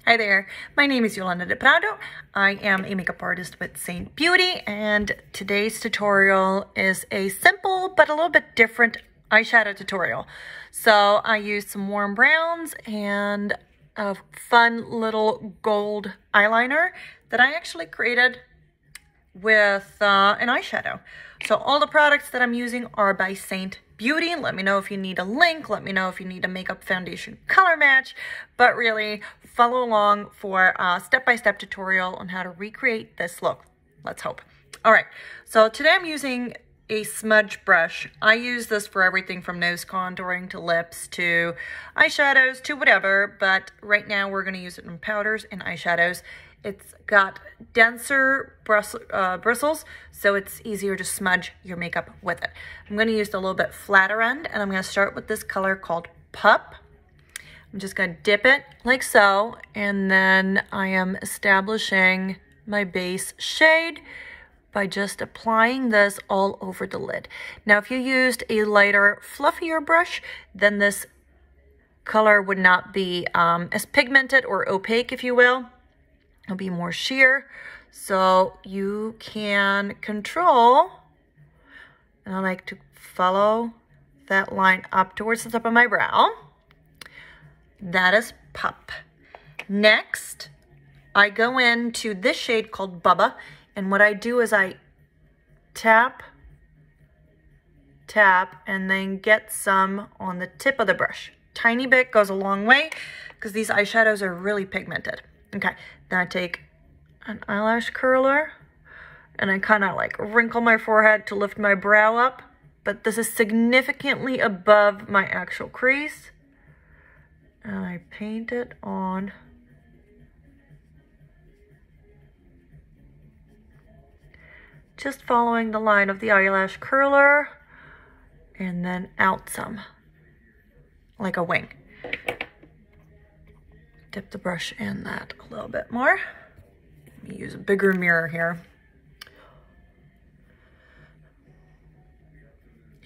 Hi there, my name is Yolanda de Prado. I am a makeup artist with Saint Beauty, and today's tutorial is a simple but a little bit different eyeshadow tutorial. So I used some warm browns and a fun little gold eyeliner that I actually created with an eyeshadow. So all the products that I'm using are by Saint Beauty. Let me know if you need a link. Let me know if you need a makeup foundation color match. But really, follow along for a step-by-step tutorial on how to recreate this look. Let's hope. All right, so today I'm using a smudge brush. I use this for everything from nose contouring to lips to eyeshadows to whatever, but right now we're going to use it in powders and eyeshadows. It's got denser bristles, so it's easier to smudge your makeup with it. I'm going to use a little bit flatter end, and I'm going to start with this color called Pup. I'm just going to dip it like so, and then I am establishing my base shade by just applying this all over the lid. Now, if you used a lighter, fluffier brush, then this color would not be as pigmented or opaque, if you will. It'll be more sheer, so you can control, and I like to follow that line up towards the top of my brow. That is Pup. Next, I go into this shade called Bubba, and what I do is I tap, and then get some on the tip of the brush. Tiny bit goes a long way, because these eyeshadows are really pigmented. Okay, then I take an eyelash curler and I kind of like wrinkle my forehead to lift my brow up, but this is significantly above my actual crease. And I paint it on. Just following the line of the eyelash curler, and then out some, like a wing. Dip the brush in that a little bit more. Let me use a bigger mirror here.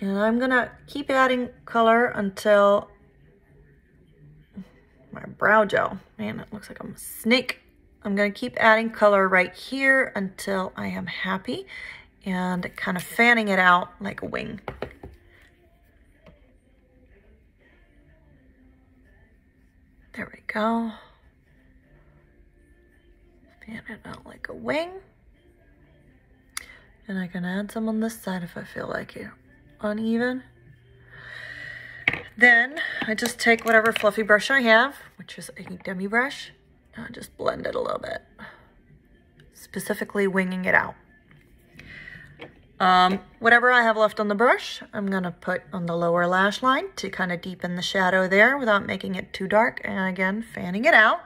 And I'm gonna keep adding color until my brow gel, man, it looks like I'm a snake. I'm gonna keep adding color right here until I am happy, and kind of fanning it out like a wing. There we go. Fan it out like a wing. And I can add some on this side if I feel like it uneven. Then I just take whatever fluffy brush I have, which is a demi brush, and I just blend it a little bit, specifically winging it out. Whatever I have left on the brush, I'm gonna put on the lower lash line to kind of deepen the shadow there without making it too dark, and again, fanning it out.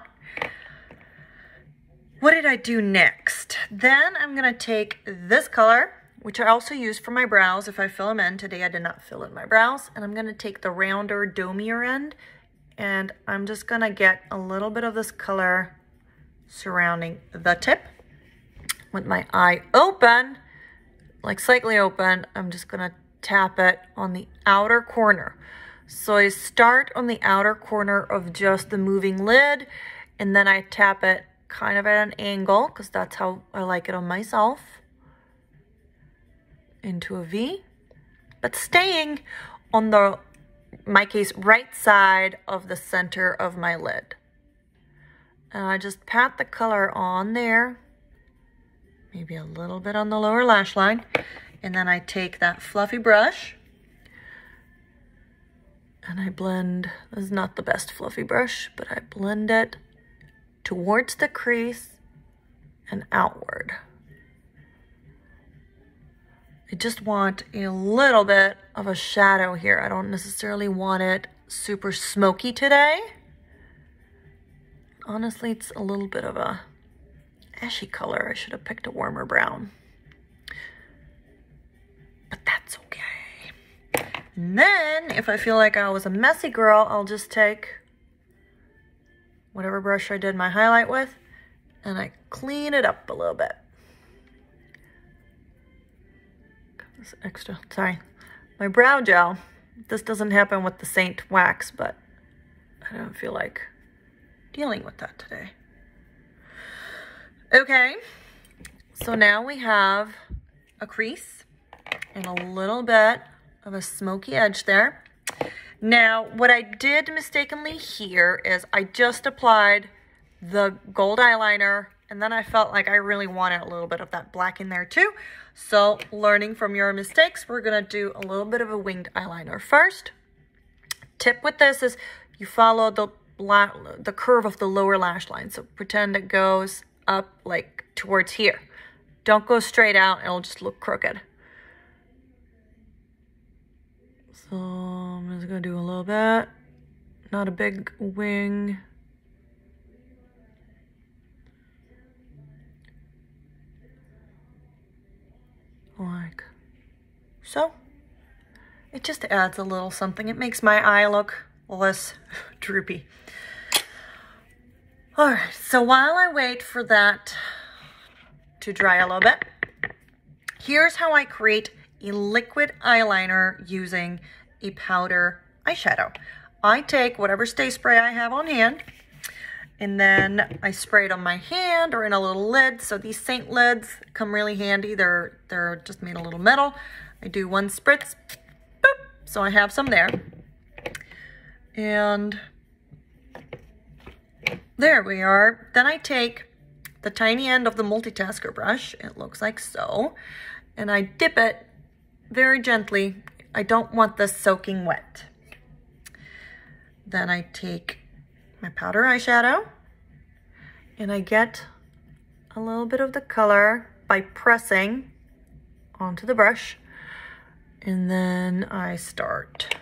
What did I do next? Then I'm gonna take this color, which I also use for my brows if I fill them in. Today I did not fill in my brows, and I'm gonna take the rounder, domier end, and I'm just gonna get a little bit of this color surrounding the tip. With my eye open, like slightly open, I'm just gonna tap it on the outer corner. So I start on the outer corner of just the moving lid, and then I tap it kind of at an angle, because that's how I like it on myself, into a V, but staying on the, in my case, right side of the center of my lid. And I just pat the color on there, maybe a little bit on the lower lash line, and then I take that fluffy brush and I blend. This is not the best fluffy brush, but I blend it towards the crease and outward. I just want a little bit of a shadow here. I don't necessarily want it super smoky today. Honestly, it's a little bit of a ashy color. I should have picked a warmer brown, but that's okay. And then if I feel like I was a messy girl, I'll just take whatever brush I did my highlight with, and I clean it up a little bit. This extra, sorry, my brow gel. This doesn't happen with the Saint wax, but I don't feel like dealing with that today. Okay, so now we have a crease and a little bit of a smoky edge there. Now, what I did mistakenly here is I just applied the gold eyeliner, and then I felt like I really wanted a little bit of that black in there too. So, learning from your mistakes, we're gonna do a little bit of a winged eyeliner first. Tip with this is you follow the curve of the lower lash line. So pretend it goes up like towards here. Don't go straight out, it'll just look crooked. So I'm just gonna do a little bit, not a big wing. Like so. It just adds a little something. It makes my eye look less droopy. All right, so while I wait for that to dry a little bit, here's how I create a liquid eyeliner using a powder eyeshadow. I take whatever stay spray I have on hand, and then I spray it on my hand or in a little lid. So these Saint lids come really handy. They're just made a little metal. I do one spritz, boop, so I have some there. And there we are. Then I take the tiny end of the multitasker brush, it looks like so, and I dip it very gently. I don't want this soaking wet. Then I take my powder eyeshadow and I get a little bit of the color by pressing onto the brush, and then I start.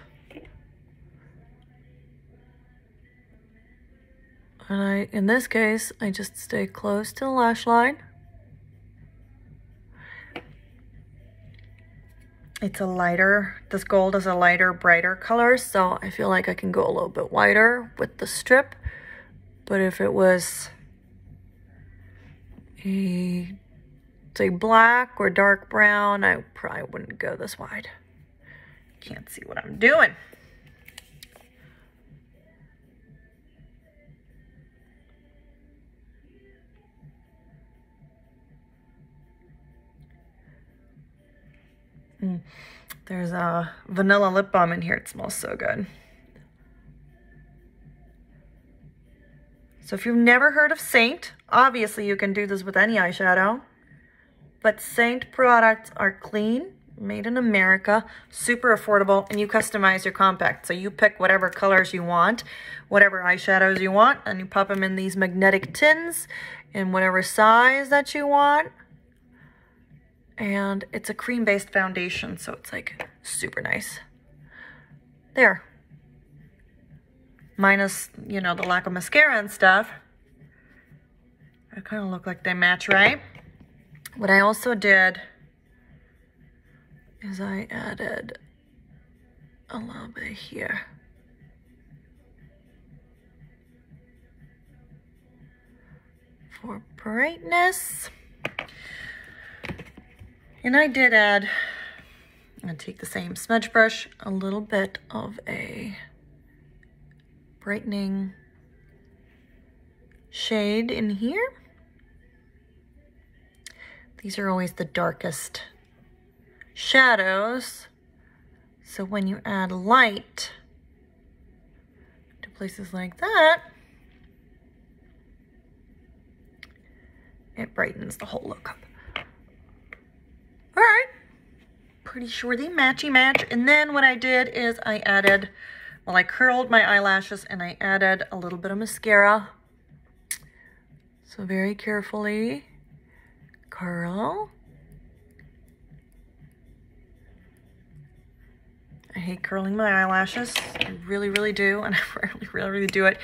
And in this case, I just stay close to the lash line. It's a lighter, this gold is a lighter, brighter color, so I feel like I can go a little bit whiter with the strip. But if it was a, say, black or dark brown, I probably wouldn't go this wide. Can't see what I'm doing. There's a vanilla lip balm in here. It smells so good. So if you've never heard of Saint, obviously you can do this with any eyeshadow, but Saint products are clean, made in America, super affordable, and you customize your compact. So you pick whatever colors you want, whatever eyeshadows you want, and you pop them in these magnetic tins in whatever size that you want. And it's a cream-based foundation, so it's like super nice. There. Minus, you know, the lack of mascara and stuff. I kind of look like they match, right? What I also did is I added a little bit here. For brightness. And I did add, I'm gonna take the same smudge brush, a little bit of a brightening shade in here. These are always the darkest shadows. So when you add light to places like that, it brightens the whole look up. All right, pretty sure they matchy-match. And then what I did is I added, well, I curled my eyelashes and I added a little bit of mascara. So very carefully curl. I hate curling my eyelashes. I really, really do, and I really do it.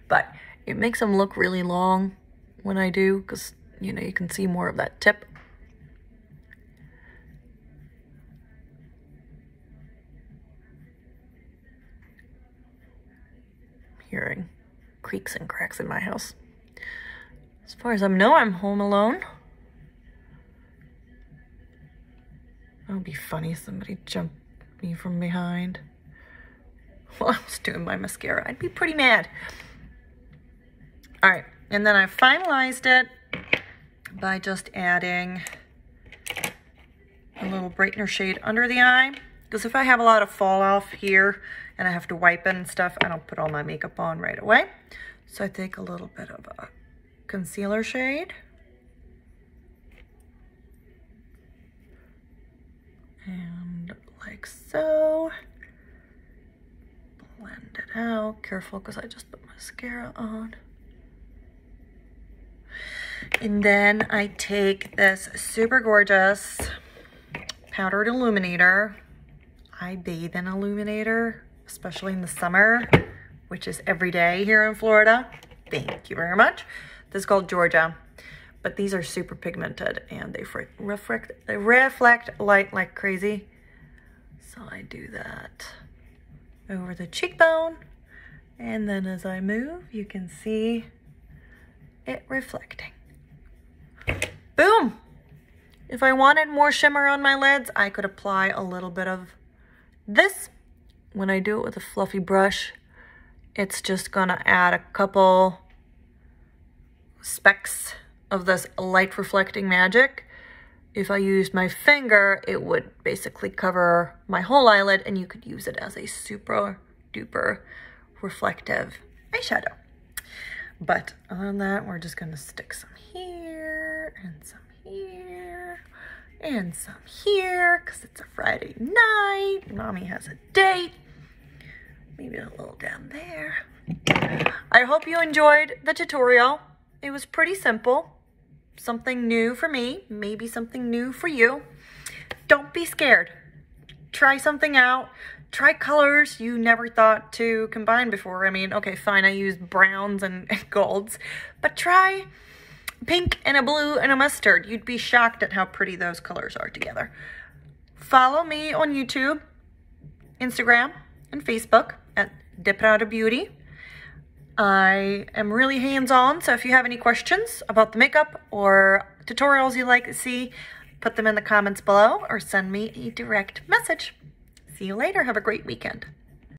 But it makes them look really long when I do, because, you know, you can see more of that tip. Hearing creaks and cracks in my house. As far as I know, I'm home alone. That would be funny if somebody jumped me from behind while I was doing my mascara. I'd be pretty mad. All right, and then I finalized it by just adding a little brightener shade under the eye. Because if I have a lot of fall off here and I have to wipe it and stuff, I don't put all my makeup on right away. So I take a little bit of a concealer shade. And like so. Blend it out. Careful because I just put mascara on. And then I take this super gorgeous powdered illuminator. I bathe in illuminator, especially in the summer, which is every day here in Florida. Thank you very much. This is called Georgia, but these are super pigmented and they reflect light like crazy. So I do that over the cheekbone, and then as I move, you can see it reflecting. Boom! If I wanted more shimmer on my lids, I could apply a little bit of this. When I do it with a fluffy brush, it's just gonna add a couple specks of this light reflecting magic. If I used my finger, it would basically cover my whole eyelid, and you could use it as a super duper reflective eyeshadow. But on that, we're just gonna stick some here and some here and some here because it's a Friday night. Mommy has a date. Maybe a little down there. I hope you enjoyed the tutorial. It was pretty simple. Something new for me, maybe something new for you. Don't be scared. Try something out. Try colors you never thought to combine before. I mean, okay, fine, I used browns and golds, but try pink and a blue and a mustard. You'd be shocked at how pretty those colors are together. Follow me on YouTube, Instagram, and Facebook at Deprada Beauty. I am really hands-on, so if you have any questions about the makeup or tutorials you'd like to see, put them in the comments below or send me a direct message. See you later. Have a great weekend.